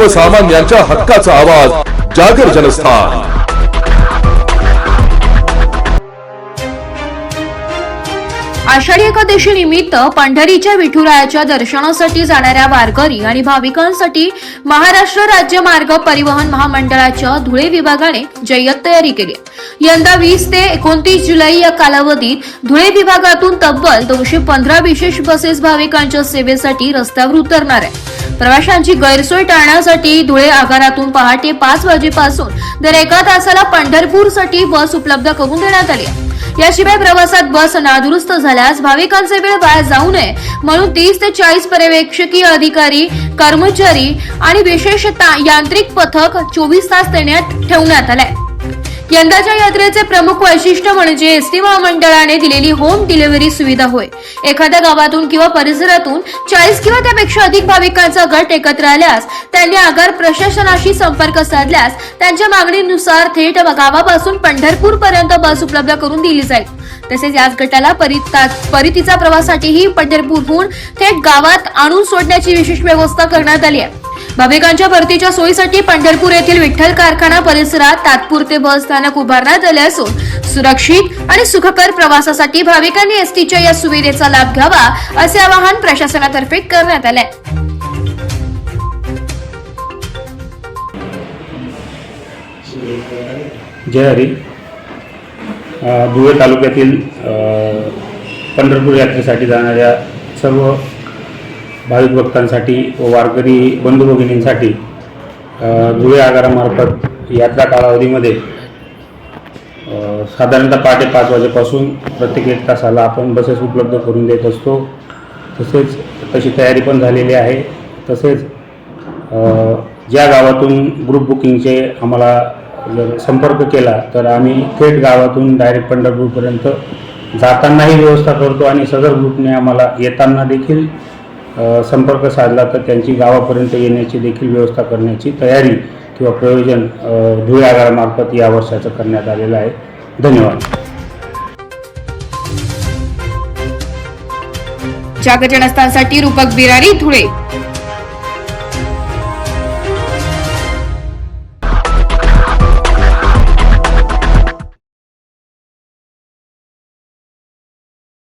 सर्वसामान्यांच्या हक्काचा आवाज जागर जनस्थान। आषाढी एकादशी निमित्त पंढरीच्या विठुरायाच्या दर्शनासाठी जाणाऱ्या वारकरी आणि भाविकांसाठी महाराष्ट्र राज्य मार्ग परिवहन महामंडळाच्या धुळे विभागाने जय्यत तयारी केली। यंदा 20 ते 29 जुलै या कालावधीत धुळे विभागातून तब्बल 215 विशेष बसेस भाविकांच्या सेवेसाठी रस्त्यावर उतरणार आहे। प्रवाशांची गैरसोय टाळण्यासाठी धुळे आगारातून पहाटे 5 वाजेपासून दर एका तासाला पंढरपूरसाठी बस उपलब्ध करून देण्यात आली आहे। याशिवाय प्रवासात बस नादुरुस्त झाल्यास भाविकांचे वेळ वाया जाऊ नये म्हणून 30 ते 40 पर्यवेक्षकीय अधिकारी, कर्मचारी आणि विशेषतः यांत्रिक पथक 24 तास ठेवण्यात आले। यंदाच्या यात्रेचे प्रमुख वैशिष्ट्य म्हणजे एसटी महामंडळाने दिलेली होम डिलिव्हरी सुविधा होय। एखाद्या गावातून किंवा परिसरातून 40 किंवा त्यापेक्षा अधिक भाविकांचा गट एकत्र आल्यास त्यांनी आगार प्रशासनाशी संपर्क साधल्यास त्यांच्या मागणीनुसार थेट गावापासून पंढरपूर पर्यंत बस उपलब्ध करून दिली जाईल। तसेच याच गटाला परतीचा प्रवासासाठीही पंढरपूरहून थेट गावात आणून सोडण्याची विशेष व्यवस्था करण्यात आली आहे। भाविकांच्या परतीच्या सोयीसाठी पंढरपूर येथील विठ्ठल कारखाना परिसरात तात्पुरते बस स्थानक उभारण्यात आले असून सुरक्षित आणि सुखकर प्रवासासाठी भाविकांनी एसटीच्या या सुविधेचा लाभ घ्यावा असे आवाहन प्रशासनातर्फे करण्यात आले। जय हरी। धुळे तालुक्यातील पंढरपूर यात्रेसाठी जाणाऱ्या सर्व भाविक भक्तांसाठी व वारकरी बंधू भगिनींसाठी धुळे आगारामार्फत यात्रा कालावधीमध्ये साधारणतः पहाटे 5 वाजेपासून प्रत्येक 1 तासाला आपण बसेस उपलब्ध करून देत असतो। तसेच तशी तयारी पण झालेली आहे। तसेच ज्या गावातून ग्रुप बुकिंगचे आम्हाला जर संपर्क केला तर आम्ही थेट गावातून डायरेक्ट पंढरपूरपर्यंत जातानाही व्यवस्था करतो आणि सदर ग्रुपने आम्हाला येताना देखील संपर्क साधला तर त्यांची गावापर्यंत येण्याची देखील व्यवस्था करण्याची तयारी किंवा प्रयोजन धुळे आगारामार्फत या वर्षाचं करण्यात आलेलं आहे। धन्यवाद। जागर जनस्थानसाठी रूपक बिरारी, धुळे।